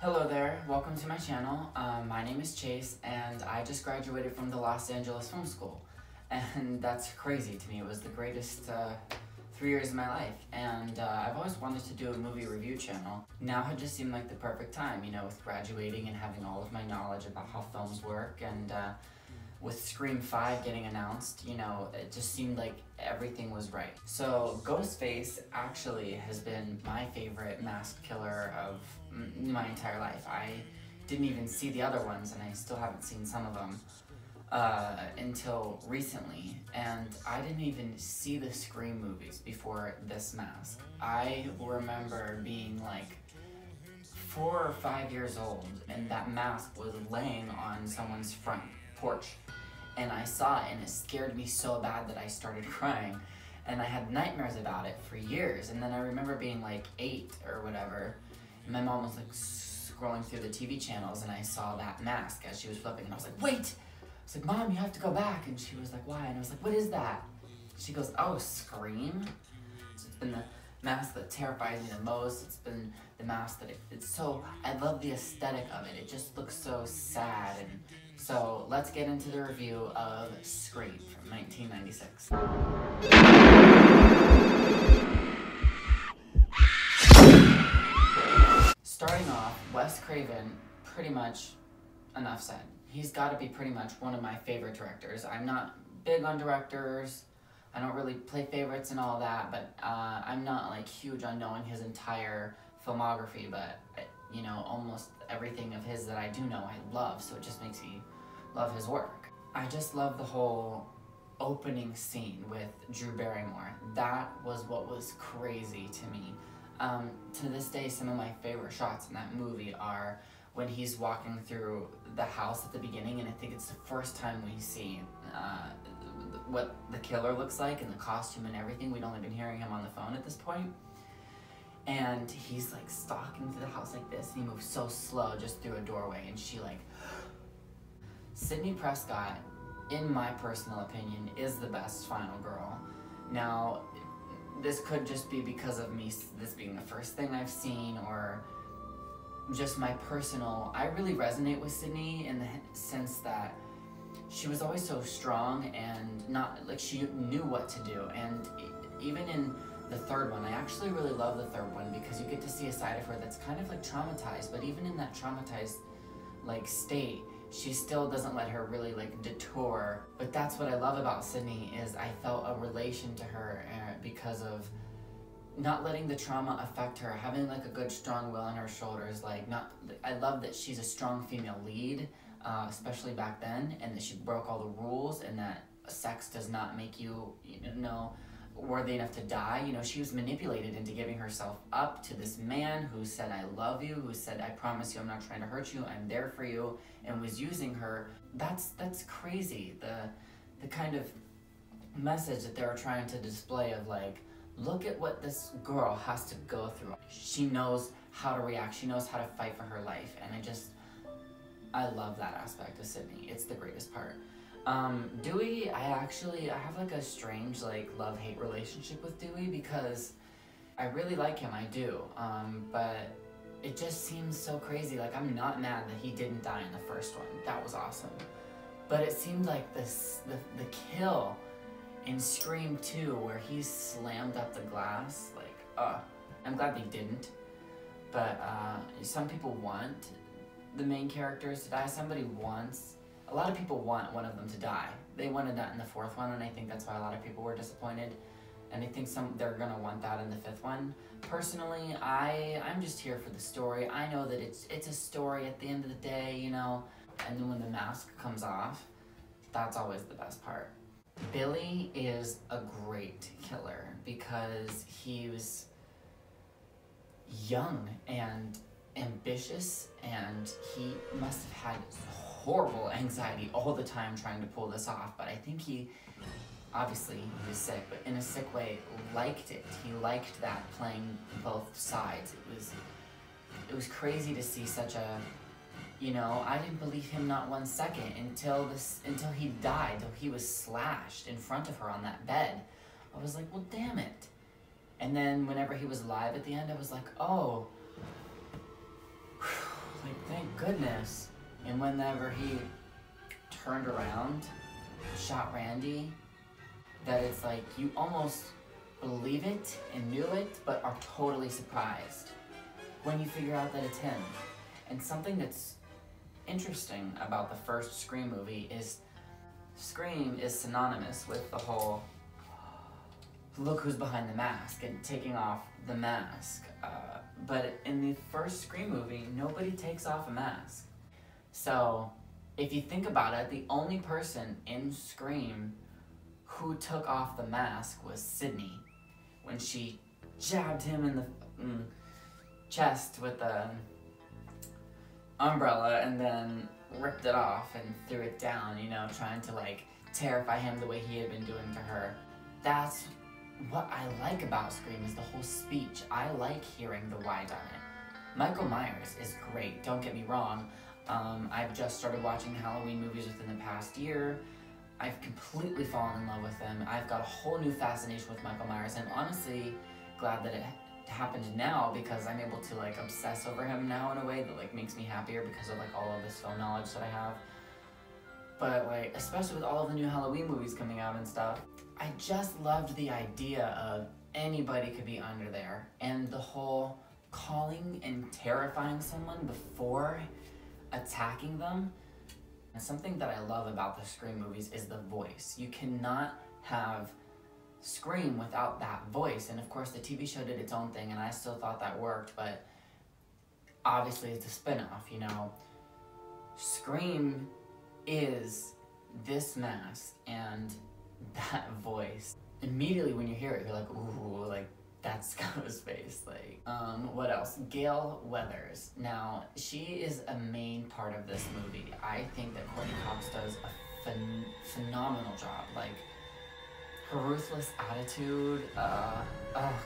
Hello there, welcome to my channel. My name is Chase and I just graduated from the Los Angeles Film School. And that's crazy to me. It was the greatest 3 years of my life. And I've always wanted to do a movie review channel. Now it just seemed like the perfect time, you know, with graduating and having all of my knowledge about how films work. And with Scream 5 getting announced, you know, it just seemed like everything was right. So Ghostface actually has been my favorite masked killer of my entire life. I didn't even see the other ones, and I still haven't seen some of them until recently. And I didn't even see the Scream movies before this mask. I remember being like 4 or 5 years old, and that mask was laying on someone's front porch. And I saw it, and it scared me so bad that I started crying. And I had nightmares about it for years. And then I remember being like 8 or whatever, and my mom was like scrolling through the TV channels, and I saw that mask as she was flipping, and I was like, wait! I was like, Mom, you have to go back. And she was like, why? And I was like, what is that? She goes, oh, Scream? So it's been the mask that terrifies me the most. It's been the mask that it's so, I love the aesthetic of it. It just looks so sad. And so let's get into the review of Scream from 1996. Starting off, Wes Craven, pretty much enough said. He's got to be pretty much one of my favorite directors. I'm not big on directors. I don't really play favorites and all that, but I'm not like huge on knowing his entire filmography, but you know, almost everything of his that I do know I love, so it just makes me love his work. I just love the whole opening scene with Drew Barrymore. That was what was crazy to me. To this day, some of my favorite shots in that movie are when he's walking through the house at the beginning, and I think it's the first time we see what the killer looks like and the costume and everything. We'd only been hearing him on the phone at this point. And he's like stalking through the house like this, and he moves so slow just through a doorway, and she like... Sidney Prescott, in my personal opinion, is the best final girl. Now, this could just be because of me, this being the first thing I've seen, or just my personal... I really resonate with Sidney in the sense that she was always so strong and not, like, she knew what to do. And even in the third one, I actually really love the third one because you get to see a side of her that's kind of like traumatized, but even in that traumatized like state, she still doesn't let her really like detour. But that's what I love about Sidney, is I felt a relation to her because of not letting the trauma affect her, having like a good strong will on her shoulders. Like, I love that she's a strong female lead, especially back then, and that she broke all the rules, and that sex does not make you, you know, worthy enough to die. You know, she was manipulated into giving herself up to this man who said, I love you, who said, I promise you I'm not trying to hurt you, I'm there for you, and was using her. That's crazy, the kind of message that they were trying to display of like, look at what this girl has to go through. She knows how to react, she knows how to fight for her life, and I love that aspect of Sidney. It's the greatest part. Dewey, I have like a strange like love-hate relationship with Dewey because I really like him, I do, but it just seems so crazy. Like, I'm not mad that he didn't die in the first one. That was awesome. But it seemed like the kill in Scream 2 where he slammed up the glass, like, I'm glad they didn't. But some people want the main characters to die. A lot of people want one of them to die. They wanted that in the fourth one, and I think that's why a lot of people were disappointed. And I think they're gonna want that in the fifth one. Personally, I'm just here for the story. I know that it's a story at the end of the day, you know. And then when the mask comes off, that's always the best part. Billy is a great killer because he was young and ambitious, and he must have had horrible anxiety all the time trying to pull this off. But I think obviously he was sick, but in a sick way, liked it. He liked that, playing both sides. It was crazy to see such a, you know, I didn't believe him not 1 second until he died, till he was slashed in front of her on that bed. I was like, well, damn it. And then whenever he was alive at the end, I was like, oh, goodness. And whenever he turned around, shot Randy, that it's like you almost believe it and knew it, but are totally surprised when you figure out that it's him. And something that's interesting about the first Scream movie is Scream is synonymous with the whole look who's behind the mask and taking off the mask. But in the first Scream movie, nobody takes off a mask. So if you think about it, the only person in Scream who took off the mask was Sidney when she jabbed him in the chest with the umbrella and then ripped it off and threw it down, you know, trying to like terrify him the way he had been doing to her. That's what I like about Scream, is the whole speech. I like hearing the why done it. Michael Myers is great, don't get me wrong. I've just started watching Halloween movies within the past year. I've completely fallen in love with him. I've got a whole new fascination with Michael Myers. I'm honestly glad that it happened now, because I'm able to like obsess over him now in a way that like makes me happier because of like all of this film knowledge that I have. But like, especially with all of the new Halloween movies coming out and stuff, I just loved the idea of anybody could be under there, and the whole calling and terrifying someone before attacking them. And something that I love about the Scream movies is the voice. You cannot have Scream without that voice, and of course the TV show did its own thing and I still thought that worked, but obviously it's a spin-off, you know. Scream is this mask and that voice. Immediately when you hear it, you're like, ooh, like that's Ghostface. Like, what else? Gale Weathers. Now, she is a main part of this movie. I think that Courteney Cox does a phenomenal job. Like, her ruthless attitude, oh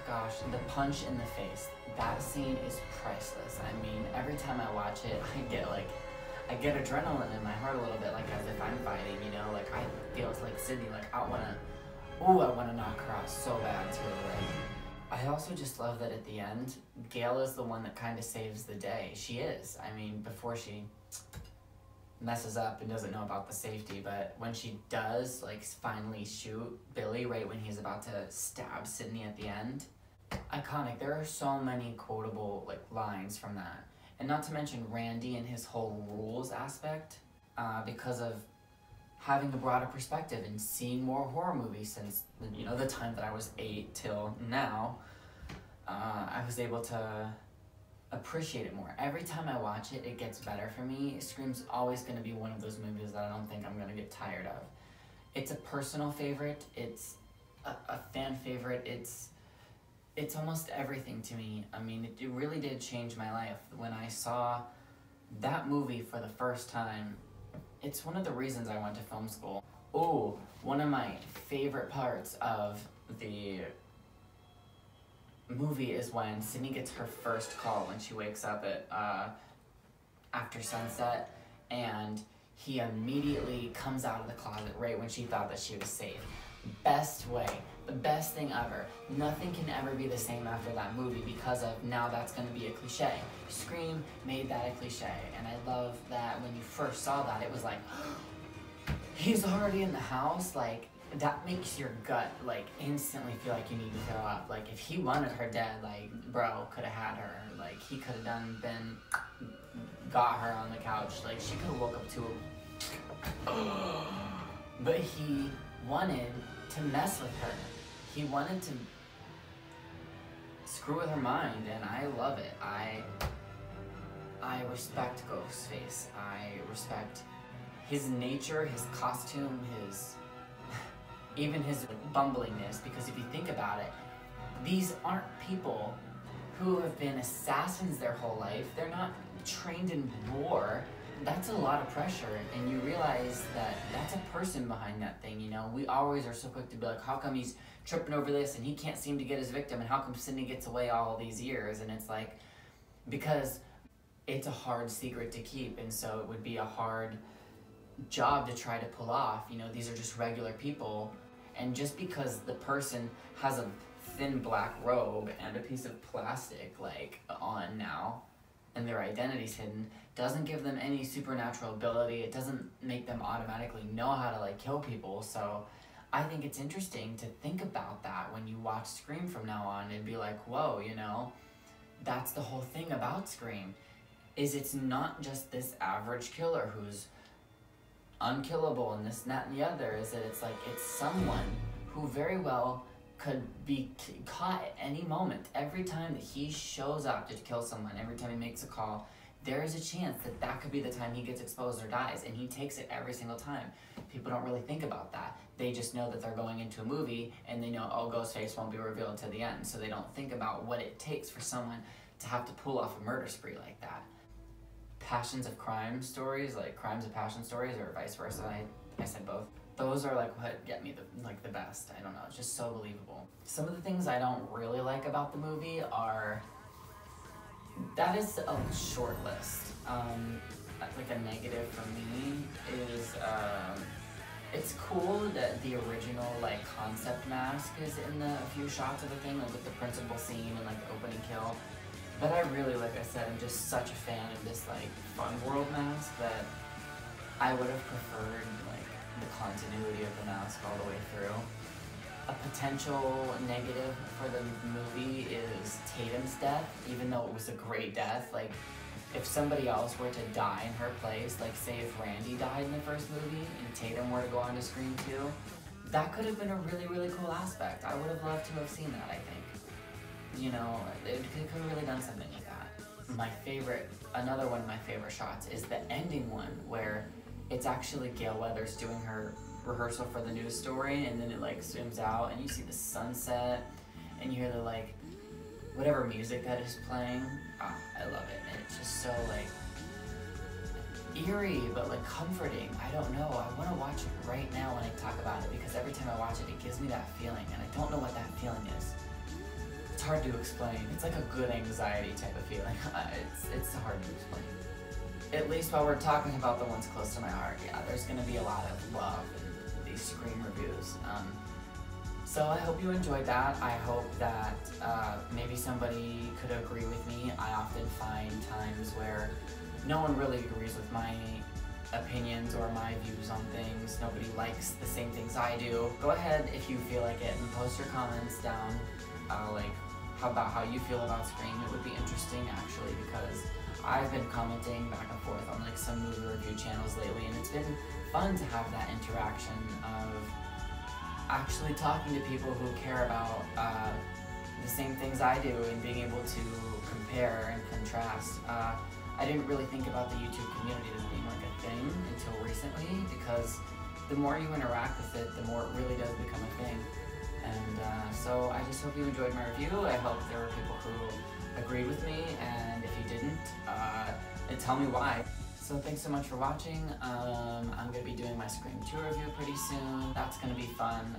gosh, the punch in the face. That scene is priceless. I mean, every time I watch it, I get adrenaline in my heart a little bit, like as if I'm fighting, you know? Like, I feel it's like Sidney, like I wanna knock her out so bad too. Like, I also just love that at the end, Gale is the one that kind of saves the day. She is. I mean, before she messes up and doesn't know about the safety, but when she does, like, finally shoot Billy right when he's about to stab Sidney at the end, iconic. There are so many quotable, like, lines from that. And not to mention Randy and his whole rules aspect, because of having a broader perspective and seeing more horror movies since, you know, the time that I was 8 till now, I was able to appreciate it more. Every time I watch it, it gets better for me. Scream's always going to be one of those movies that I don't think I'm going to get tired of. It's a personal favorite. It's a fan favorite. It's almost everything to me. I mean, it really did change my life. When I saw that movie for the first time, it's one of the reasons I went to film school. Oh, one of my favorite parts of the movie is when Sidney gets her first call when she wakes up at after sunset, and he immediately comes out of the closet right when she thought that she was safe. Best way, the best thing ever. Nothing can ever be the same after that movie because of now that's going to be a cliche. Scream made that a cliche, and I love that when you first saw that, it was like, he's already in the house. Like, that makes your gut, like, instantly feel like you need to throw up. Like, if he wanted her dead, like, bro could have had her. Like, he could have got her on the couch. Like, she could have woke up to him. But he wanted to mess with her. He wanted to screw with her mind, and I love it. I respect Ghostface. I respect his nature, his costume, even his bumblingness, because if you think about it, these aren't people who have been assassins their whole life. They're not trained in war. That's a lot of pressure, and you realize that that's a person behind that thing, you know? We always are so quick to be like, how come he's tripping over this and he can't seem to get his victim, and how come Sidney gets away all these years? And it's like, because it's a hard secret to keep, and so it would be a hard job to try to pull off. You know, these are just regular people, and just because the person has a thin black robe and a piece of plastic, like, on now, and their identity's hidden, doesn't give them any supernatural ability. It doesn't make them automatically know how to like kill people. So I think it's interesting to think about that when you watch Scream from now on and be like, whoa, you know, that's the whole thing about Scream, is it's not just this average killer who's unkillable and this and that and the other, is that it's like, it's someone who very well could be caught at any moment. Every time that he shows up to kill someone, every time he makes a call, there is a chance that that could be the time he gets exposed or dies, and he takes it every single time. People don't really think about that. They just know that they're going into a movie, and they know, oh, Ghostface won't be revealed to the end, so they don't think about what it takes for someone to have to pull off a murder spree like that. Passions of crime stories, like crimes of passion stories, or vice versa, I said both. Those are like what get me the best. I don't know, it's just so believable. Some of the things I don't really like about the movie are, that is a short list. Like a negative for me is, it's cool that the original like concept mask is in a few shots of the thing, like with the principal scene and like the opening kill. But I really, like I said, I'm just such a fan of this like fun world mask that I would have preferred like the continuity of the mask all the way through. A potential negative for the movie is Tatum's death, even though it was a great death. Like, if somebody else were to die in her place, like say if Randy died in the first movie and Tatum were to go on to Scream 2, that could have been a really, really cool aspect. I would have loved to have seen that, I think. You know, it could have really done something like that. My favorite, another one of my favorite shots is the ending one where it's actually Gale Weathers doing her rehearsal for the news story, and then it like zooms out and you see the sunset and you hear the like whatever music that is playing. I love it, and it's just so like eerie but like comforting. I don't know, I want to watch it right now when I talk about it, because every time I watch it, it gives me that feeling, and I don't know what that feeling is. It's hard to explain. It's like a good anxiety type of feeling. It's hard to explain. At least while we're talking about the ones close to my heart, yeah, there's going to be a lot of love in these Scream reviews. So I hope you enjoyed that. I hope that maybe somebody could agree with me. I often find times where no one really agrees with my opinions or my views on things. Nobody likes the same things I do. Go ahead if you feel like it and post your comments down, like about how you feel about Scream. It would be interesting actually, because I've been commenting back and forth on like some movie review channels lately, and it's been fun to have that interaction of actually talking to people who care about the same things I do and being able to compare and contrast. I didn't really think about the YouTube community as being like a thing until recently, because the more you interact with it, the more it really does become a thing. And so I just hope you enjoyed my review. I hope there were people who agreed with me, and if you didn't, then tell me why. So thanks so much for watching. I'm going to be doing my Scream 2 review pretty soon. That's going to be fun.